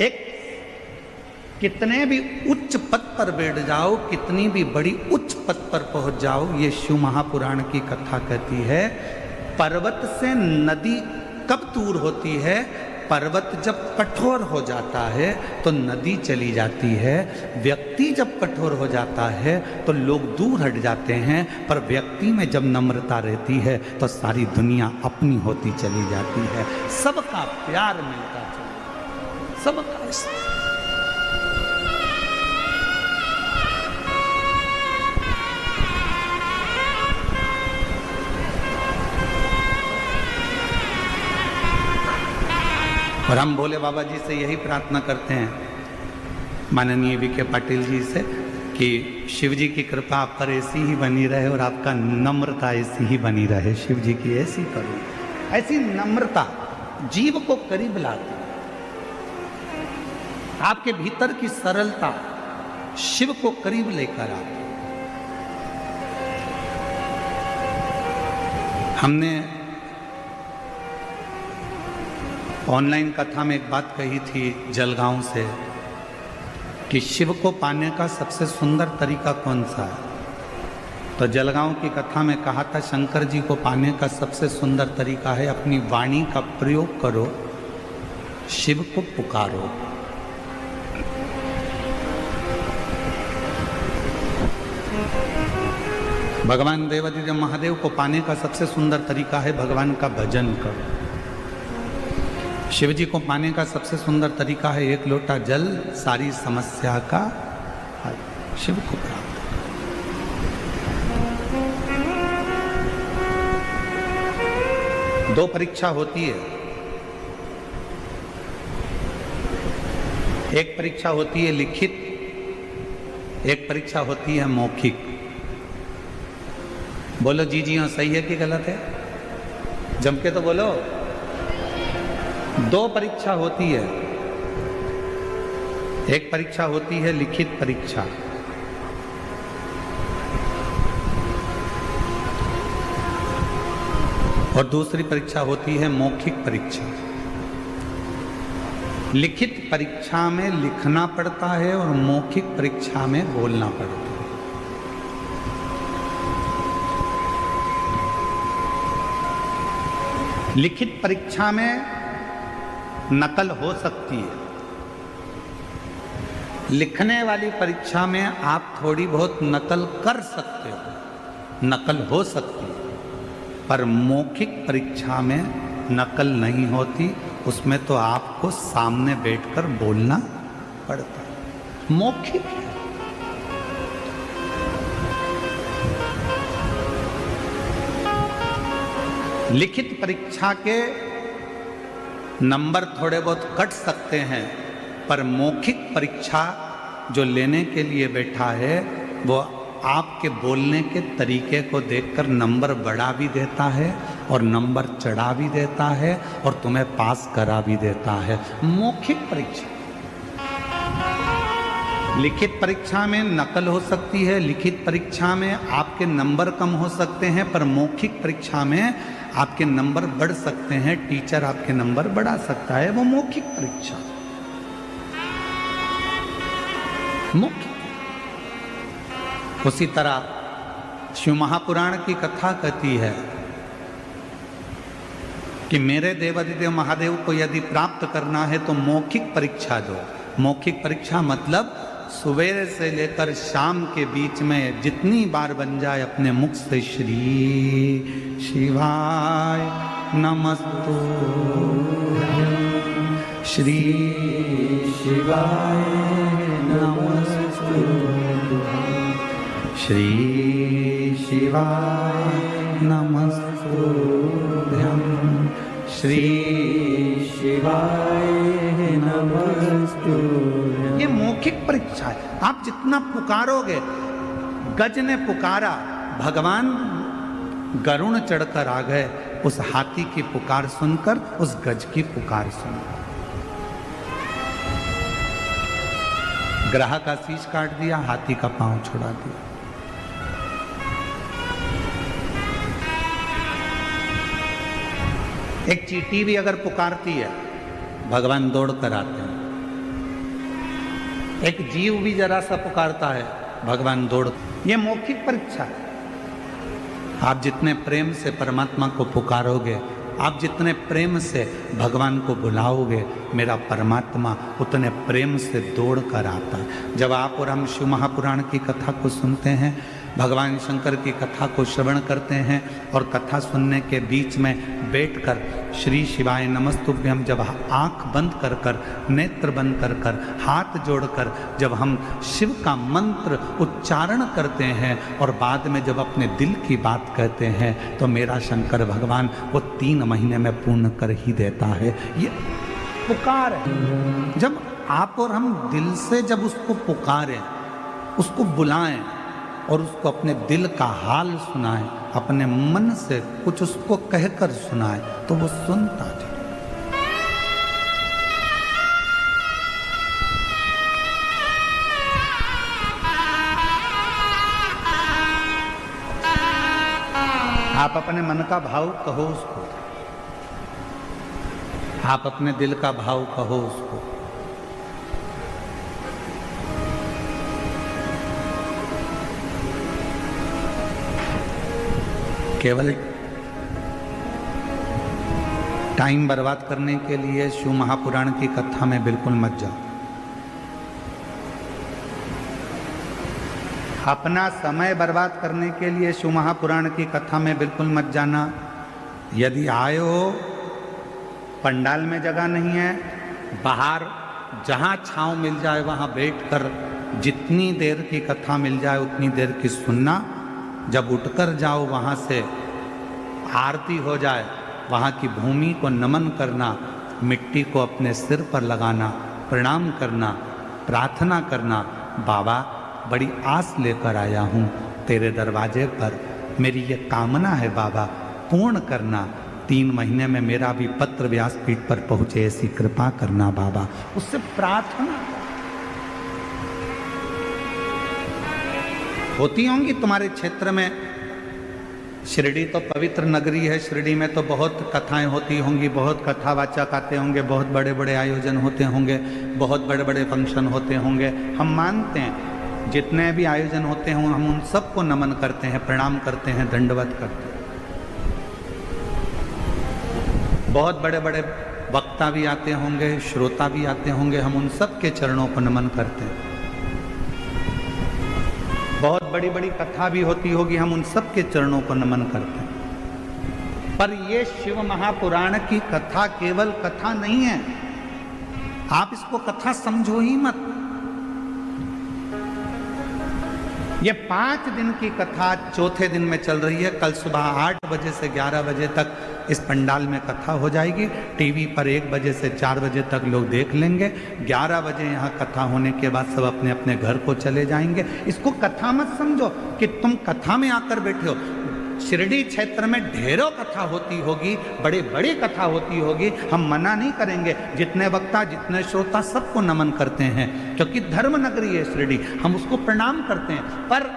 एक कितने भी उच्च पद पर बैठ जाओ, कितनी भी बड़ी उच्च पद पर पहुंच जाओ, ये शिव महापुराण की कथा कहती है, पर्वत से नदी कब दूर होती है? पर्वत जब कठोर हो जाता है तो नदी चली जाती है, व्यक्ति जब कठोर हो जाता है तो लोग दूर हट जाते हैं, पर व्यक्ति में जब नम्रता रहती है तो सारी दुनिया अपनी होती चली जाती है, सबका प्यार मिलता चला, सबका। और हम भोले बाबा जी से यही प्रार्थना करते हैं, माननीय वीके पाटिल जी से, कि शिव जी की कृपा आप पर ऐसी ही बनी रहे और आपका नम्रता ऐसी ही बनी रहे। शिव जी की ऐसी करो, ऐसी नम्रता जीव को करीब लाती, आपके भीतर की सरलता शिव को करीब लेकर आती। हमने ऑनलाइन कथा में एक बात कही थी जलगांव से कि शिव को पाने का सबसे सुंदर तरीका कौन सा है? तो जलगांव की कथा में कहा था शंकर जी को पाने का सबसे सुंदर तरीका है अपनी वाणी का प्रयोग करो, शिव को पुकारो। भगवान देवादिदेव महादेव को पाने का सबसे सुंदर तरीका है भगवान का भजन करो। शिव जी को पाने का सबसे सुंदर तरीका है एक लोटा जल, सारी समस्या का हल, शिव को प्राप्त। दो परीक्षा होती है, एक परीक्षा होती है लिखित, एक परीक्षा होती है मौखिक। बोलो जी जी हाँ, सही है कि गलत है? जम के तो बोलो। दो परीक्षा होती है, एक परीक्षा होती है लिखित परीक्षा, और दूसरी परीक्षा होती है मौखिक परीक्षा। लिखित परीक्षा में लिखना पड़ता है और मौखिक परीक्षा में बोलना पड़ता है। लिखित परीक्षा में नकल हो सकती है, लिखने वाली परीक्षा में आप थोड़ी बहुत नकल कर सकते हो, नकल हो सकती है, पर मौखिक परीक्षा में नकल नहीं होती, उसमें तो आपको सामने बैठकर बोलना पड़ता है। मौखिक है। लिखित परीक्षा के नंबर थोड़े बहुत कट सकते हैं, पर मौखिक परीक्षा जो लेने के लिए बैठा है वो आपके बोलने के तरीके को देखकर नंबर बढ़ा भी देता है और नंबर चढ़ा भी देता है और तुम्हें पास करा भी देता है। मौखिक परीक्षा। लिखित परीक्षा में नकल हो सकती है, लिखित परीक्षा में आपके नंबर कम हो सकते हैं, पर मौखिक परीक्षा में आपके नंबर बढ़ सकते हैं, टीचर आपके नंबर बढ़ा सकता है। वो मौखिक परीक्षा। मौखिक। उसी तरह शिव महापुराण की कथा कहती है कि मेरे देवादिदेव महादेव को यदि प्राप्त करना है तो मौखिक परीक्षा दो। मौखिक परीक्षा मतलब सवेरे से लेकर शाम के बीच में जितनी बार बन जाए अपने मुख से श्री शिवाय नमस्तुभ्यं, श्री शिवाय नमस्तुभ्यं, श्री शिवाय नमस्तुभ्यं, श्री शिवाय नमस्तुभ्यं। ये मौखिक परीक्षा है। आप जितना पुकारोगे, गज ने पुकारा, भगवान गरुण चढ़कर आ गए, उस हाथी की पुकार सुनकर, उस गज की पुकार सुनकर। ग्राह का शीश काट दिया, हाथी का पांव छुड़ा दिया। एक चींटी भी अगर पुकारती है, भगवान दौड़ कर आते हैं। एक जीव भी जरा सा पुकारता है, भगवान दौड़। ये मौखिक परीक्षा है। आप जितने प्रेम से परमात्मा को पुकारोगे, आप जितने प्रेम से भगवान को बुलाओगे, मेरा परमात्मा उतने प्रेम से दौड़ कर आता है। जब आप और हम शिव महापुराण की कथा को सुनते हैं, भगवान शंकर की कथा को श्रवण करते हैं और कथा सुनने के बीच में बैठकर श्री शिवाय नमस्तुभ्यम जब आंख बंद कर कर, नेत्र बंद कर कर, हाथ जोड़कर जब हम शिव का मंत्र उच्चारण करते हैं और बाद में जब अपने दिल की बात कहते हैं, तो मेरा शंकर भगवान वो 3 महीने में पूर्ण कर ही देता है। ये पुकार है। जब आप और हम दिल से जब उसको पुकारें, उसको बुलाएं और उसको अपने दिल का हाल सुनाएं, अपने मन से कुछ उसको कहकर सुनाएं, तो वो सुनता है। आप अपने मन का भाव कहो उसको, आप अपने दिल का भाव कहो उसको। केवल टाइम बर्बाद करने के लिए शिव महापुराण की कथा में बिल्कुल मत जाओ। अपना समय बर्बाद करने के लिए शिव महापुराण की कथा में बिल्कुल मत जाना। यदि आए हो, पंडाल में जगह नहीं है, बाहर जहाँ छांव मिल जाए वहाँ बैठकर जितनी देर की कथा मिल जाए उतनी देर की सुनना। जब उठकर जाओ वहाँ से आरती हो जाए, वहाँ की भूमि को नमन करना, मिट्टी को अपने सिर पर लगाना, प्रणाम करना, प्रार्थना करना, बाबा बड़ी आस लेकर आया हूँ तेरे दरवाजे पर, मेरी ये कामना है बाबा पूर्ण करना। 3 महीने में मेरा भी पत्र व्यासपीठ पर पहुँचे, ऐसी कृपा करना बाबा। उससे प्रार्थना होती होंगी तुम्हारे क्षेत्र में। शिरडी तो पवित्र नगरी है, शिरडी में तो बहुत कथाएं होती होंगी, बहुत कथावाचक आते होंगे, बहुत बड़े बड़े आयोजन होते होंगे, बहुत बड़े बड़े फंक्शन होते होंगे। हम मानते हैं जितने भी आयोजन होते हों हम उन सबको नमन करते हैं, प्रणाम करते हैं, दंडवत करते हैं। बहुत बड़े बड़े वक्ता भी आते होंगे, श्रोता भी आते होंगे, हम उन सब के चरणों को नमन करते हैं। बहुत बड़ी बड़ी कथा भी होती होगी, हम उन सब के चरणों को नमन करते हैं। पर ये शिव महापुराण की कथा केवल कथा नहीं है। आप इसको कथा समझो ही मत। ये 5 दिन की कथा 4थे दिन में चल रही है। कल सुबह 8 बजे से 11 बजे तक इस पंडाल में कथा हो जाएगी। टीवी पर 1 बजे से 4 बजे तक लोग देख लेंगे। 11 बजे यहाँ कथा होने के बाद सब अपने अपने घर को चले जाएंगे। इसको कथा मत समझो कि तुम कथा में आकर बैठे हो। शिरडी क्षेत्र में ढेरों कथा होती होगी, बड़ी बड़ी कथा होती होगी, हम मना नहीं करेंगे। जितने वक्ता, जितने श्रोता, सबको नमन करते हैं, क्योंकि धर्म नगरी है शिरडी, हम उसको प्रणाम करते हैं। पर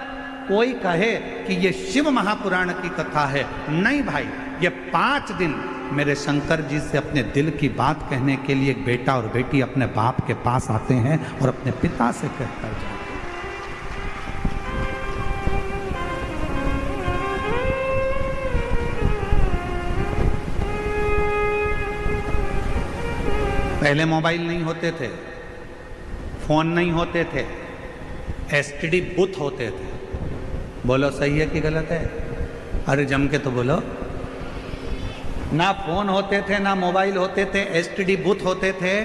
कोई कहे कि ये शिव महापुराण की कथा है, नहीं भाई, ये 5 दिन मेरे शंकर जी से अपने दिल की बात कहने के लिए एक बेटा और बेटी अपने बाप के पास आते हैं और अपने पिता से कहकर जाते हैं। पहले मोबाइल नहीं होते थे, फोन नहीं होते थे, एसटीडी बूथ होते थे। बोलो सही है कि गलत है? अरे जम के तो बोलो। ना फोन होते थे, ना मोबाइल होते थे, एसटीडी बूथ होते थे।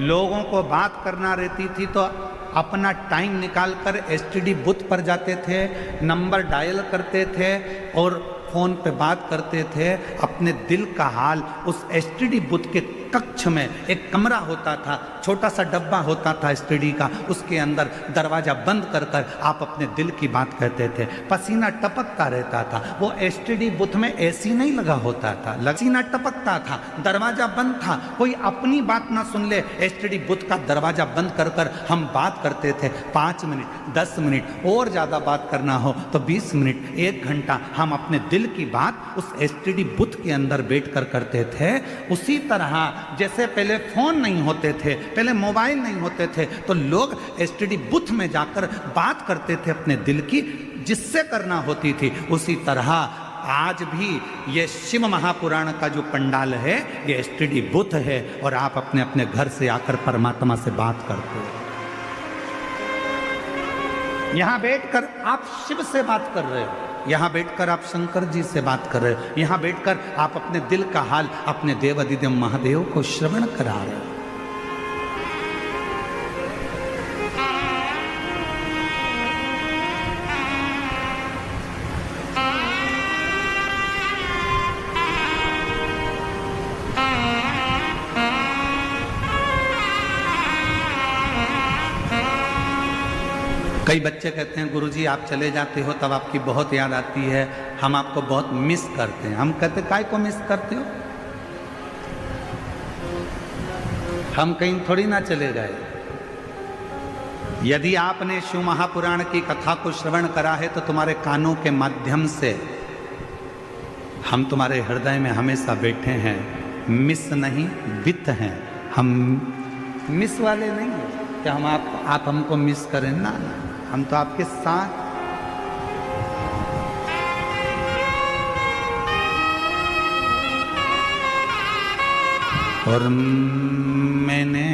लोगों को बात करना रहती थी तो अपना टाइम निकालकर एसटीडी बूथ पर जाते थे, नंबर डायल करते थे और फोन पे बात करते थे। अपने दिल का हाल उस एसटीडी बूथ के कक्ष में एक कमरा होता था, छोटा सा डब्बा होता था एसटीडी का, उसके अंदर दरवाजा बंद कर कर आप अपने दिल की बात कहते थे। पसीना टपकता रहता था। वो एसटीडी बूथ में एसी नहीं लगा होता था, पसीना टपकता था, दरवाजा बंद था। कोई अपनी बात ना सुन ले, एसटीडी बूथ का दरवाजा बंद कर कर हम बात करते थे। 5 मिनट, 10 मिनट और ज़्यादा बात करना हो तो 20 मिनट, 1 घंटा हम अपने दिल की बात उस एसटीडी बूथ के अंदर बैठ कर करते थे। उसी तरह जैसे पहले फोन नहीं होते थे, पहले मोबाइल नहीं होते थे, तो लोग एसटीडी बूथ में जाकर बात करते थे अपने दिल की, जिससे करना होती थी। उसी तरह आज भी ये शिव महापुराण का जो पंडाल है ये एसटीडी बूथ है, और आप अपने अपने घर से आकर परमात्मा से बात करते हो। यहां बैठकर आप शिव से बात कर रहे हो, यहां बैठकर आप शंकर जी से बात कर रहे हो, यहां बैठकर आप अपने दिल का हाल अपने देव अधिदेव महादेव को श्रवण करा रहे हो। कई बच्चे कहते हैं गुरुजी आप चले जाते हो तब आपकी बहुत याद आती है, हम आपको बहुत मिस करते हैं। हम कहते काय को मिस करते हो? हम कहीं थोड़ी ना चले गए। यदि आपने शिव महापुराण की कथा को श्रवण करा है तो तुम्हारे कानों के माध्यम से हम तुम्हारे हृदय में हमेशा बैठे हैं। मिस नहीं, वित हैं हम, मिस वाले नहीं हैं कि हम आप हमको मिस करें ना, हम तो आपके साथ। और मैंने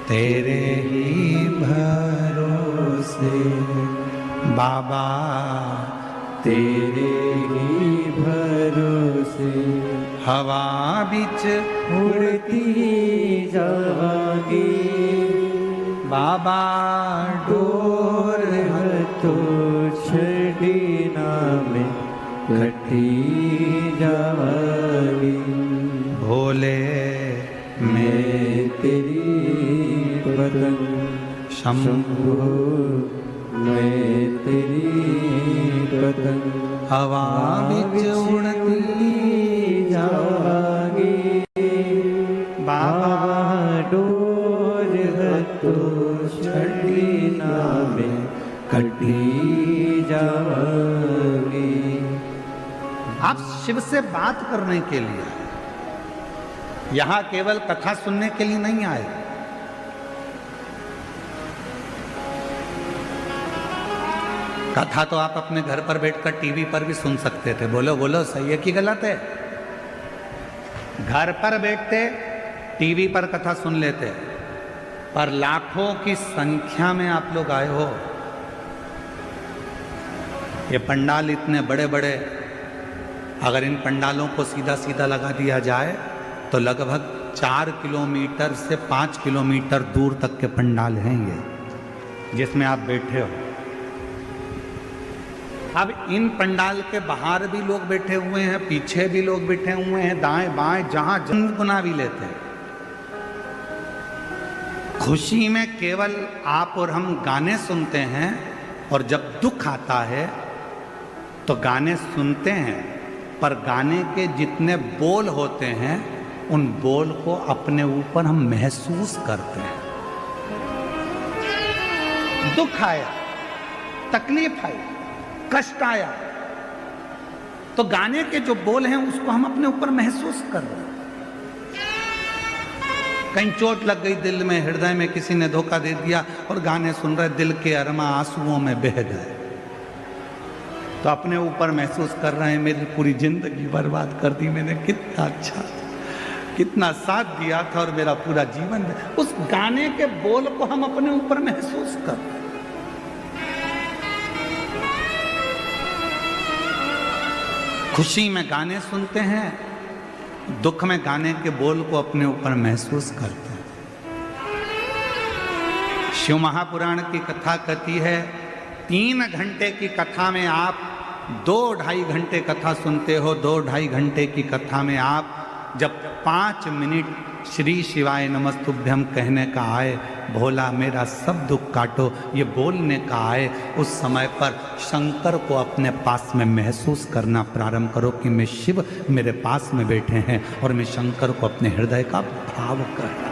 तेरे ही भरोसे बाबा, तेरे ही भरोसे हवा बिच उड़ती जावांगी बाबा, डोर तो छड़ी में कटी जावांगी। भोले मैं तेरी पतंग शंभो, मैं तेरी पतंग हवा बिच उड़ती जावांगी बाबा, डोर तो छड़ी में कटी जावांगी। आप शिव से बात करने के लिए यहां केवल कथा सुनने के लिए नहीं आए। कथा तो आप अपने घर पर बैठकर टीवी पर भी सुन सकते थे। बोलो बोलो, सही है कि गलत है? घर पर बैठते टीवी पर कथा सुन लेते, पर लाखों की संख्या में आप लोग आए हो। ये पंडाल इतने बड़े बड़े, अगर इन पंडालों को सीधा सीधा लगा दिया जाए तो लगभग 4 किलोमीटर से 5 किलोमीटर दूर तक के पंडाल हैं ये, जिसमें आप बैठे हो। अब इन पंडाल के बाहर भी लोग बैठे हुए हैं, पीछे भी लोग बैठे हुए हैं, दाएं बाएं जहां गुना भी लेते हैं। खुशी में केवल आप और हम गाने सुनते हैं, और जब दुख आता है तो गाने सुनते हैं, पर गाने के जितने बोल होते हैं उन बोल को अपने ऊपर हम महसूस करते हैं। दुख आया, तकलीफ आई, कष्ट आया, तो गाने के जो बोल हैं उसको हम अपने ऊपर महसूस कर रहे हैं। कहीं चोट लग गई दिल में, हृदय में किसी ने धोखा दे दिया और गाने सुन रहे, दिल के अरमा आंसुओं में बह गए, तो अपने ऊपर महसूस कर रहे हैं मेरी पूरी जिंदगी बर्बाद कर दी मैंने, कितना अच्छा, कितना साथ दिया था और मेरा पूरा जीवन। उस गाने के बोल को हम अपने ऊपर महसूस कर रहे हैं। खुशी में गाने सुनते हैं, दुख में गाने के बोल को अपने ऊपर महसूस करते हैं। शिव महापुराण की कथा कहती है 3 घंटे की कथा में आप 2-2.5 घंटे कथा सुनते हो। 2-2.5 घंटे की कथा में आप जब 5 मिनट श्री शिवाय नमस्तुभ्यम कहने का आए, भोला मेरा सब दुख काटो ये बोलने का आए, उस समय पर शंकर को अपने पास में महसूस करना प्रारंभ करो कि मैं शिव मेरे पास में बैठे हैं और मैं शंकर को अपने हृदय का भाव कर रहा हूं।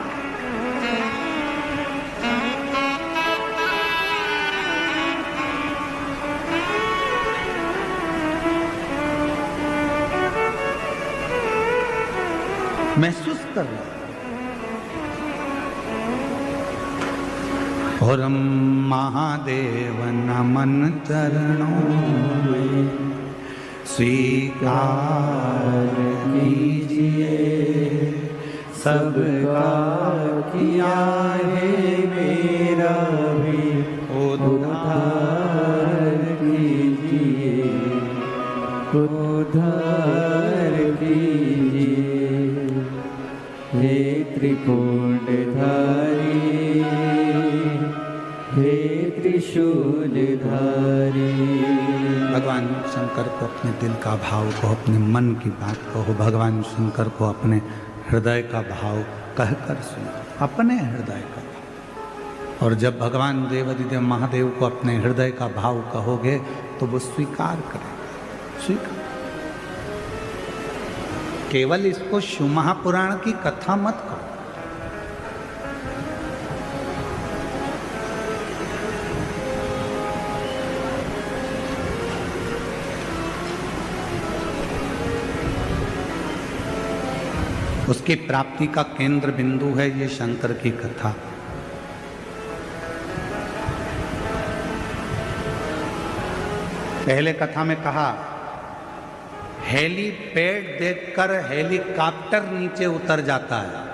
महसूस करना। और महादेव नमन चरणों में स्वीकार कीजिए, सबका किया है मेरा भी उद्धार कीजिए, उद्धार कीजिए। हे त्रिपुंडधारी, हे त्रिशूलधारी। भगवान शंकर को अपने दिल का भाव कहो, अपने मन की बात कहो, भगवान शंकर को अपने हृदय का भाव कहकर सुनो, अपने हृदय का भाव। और जब भगवान देवाधिदेव महादेव को अपने हृदय का भाव कहोगे तो वो स्वीकार करेगा, स्वीकार। केवल इसको शिव महापुराण की कथा मत करो, उसकी प्राप्ति का केंद्र बिंदु है ये शंकर की कथा। पहले कथा में कहा हेलीपैड देखकर हेलीकॉप्टर नीचे उतर जाता है।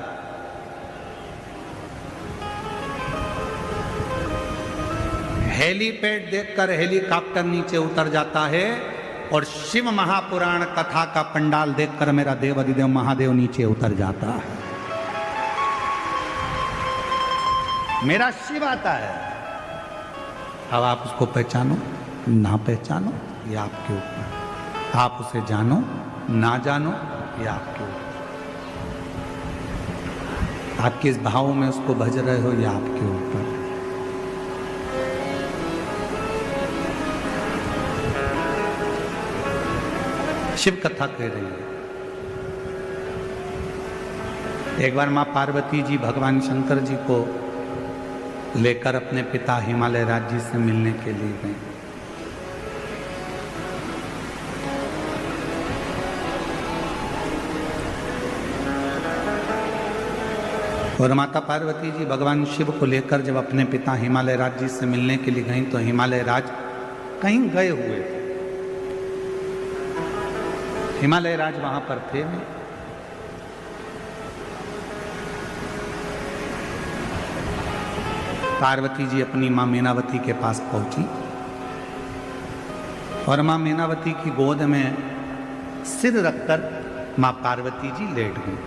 हेलीपैड देखकर हेलीकॉप्टर नीचे उतर जाता है और शिव महापुराण कथा का पंडाल देखकर मेरा देवाधिदेव महादेव नीचे उतर जाता है। मेरा शिव आता है। अब आप उसको पहचानो ना पहचानो ये आपके ऊपर, आप उसे जानो ना जानो ये आपके ऊपर, आप किस भाव में उसको भज रहे हो ये आपके ऊपर। शिव कथा कह रही है। एक बार मां पार्वती जी भगवान शंकर जी को लेकर अपने पिता हिमालय राज जी से मिलने के लिए गए। और माता पार्वती जी भगवान शिव को लेकर जब अपने पिता हिमालय राज जी से मिलने के लिए गई तो हिमालय राज कहीं गए हुए थे। हिमालय राज वहां पर थे नहीं। पार्वती जी अपनी मां मीनावती के पास पहुंची और मां मीनावती की गोद में सिर रखकर मां पार्वती जी लेट गई।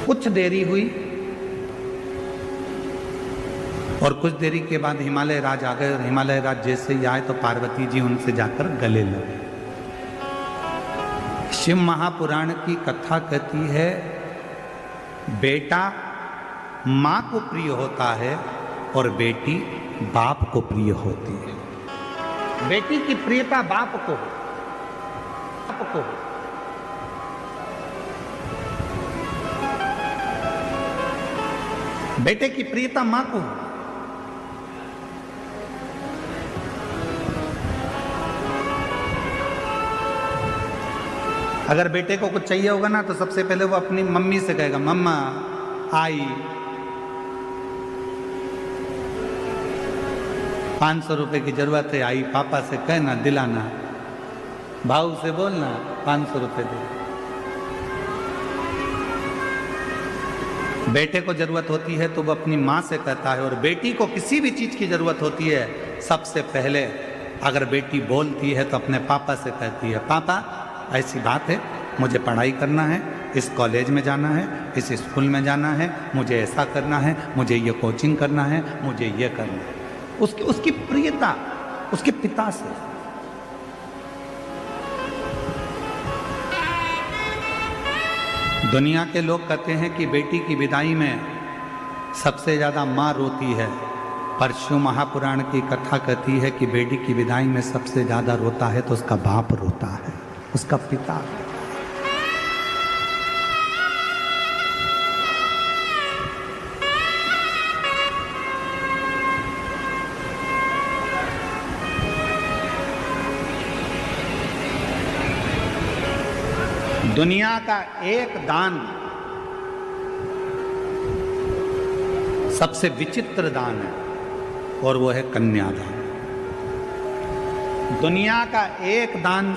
कुछ देरी हुई और कुछ देरी के बाद हिमालय राज आ गए और हिमालय राज जैसे ही आए तो पार्वती जी उनसे जाकर गले लगे। शिव महापुराण की कथा कहती है बेटा मां को प्रिय होता है और बेटी बाप को प्रिय होती है। बेटी की प्रियता बाप को हो, बाप को हो। बेटे की प्रियता मां को हो। अगर बेटे को कुछ चाहिए होगा ना तो सबसे पहले वो अपनी मम्मी से कहेगा मम्मा आई 500 रुपए की जरूरत है, आई पापा से कहना दिलाना, भाऊ से बोलना 500 रुपए दे। बेटे को जरूरत होती है तो वो अपनी माँ से कहता है, और बेटी को किसी भी चीज की जरूरत होती है सबसे पहले अगर बेटी बोलती है तो अपने पापा से कहती है पापा ऐसी बात है, मुझे पढ़ाई करना है, इस कॉलेज में जाना है, इस स्कूल में जाना है, मुझे ऐसा करना है, मुझे ये कोचिंग करना है, मुझे ये करना है। उसकी प्रियता उसके पिता से। दुनिया के लोग कहते हैं कि बेटी की विदाई में सबसे ज्यादा माँ रोती है, पर शिव महापुराण की कथा कहती है कि बेटी की विदाई में सबसे ज्यादा रोता है तो उसका बाप रोता है, उसका पिता। दुनिया का एक दान सबसे विचित्र दान है और वो है कन्यादान। दुनिया का एक दान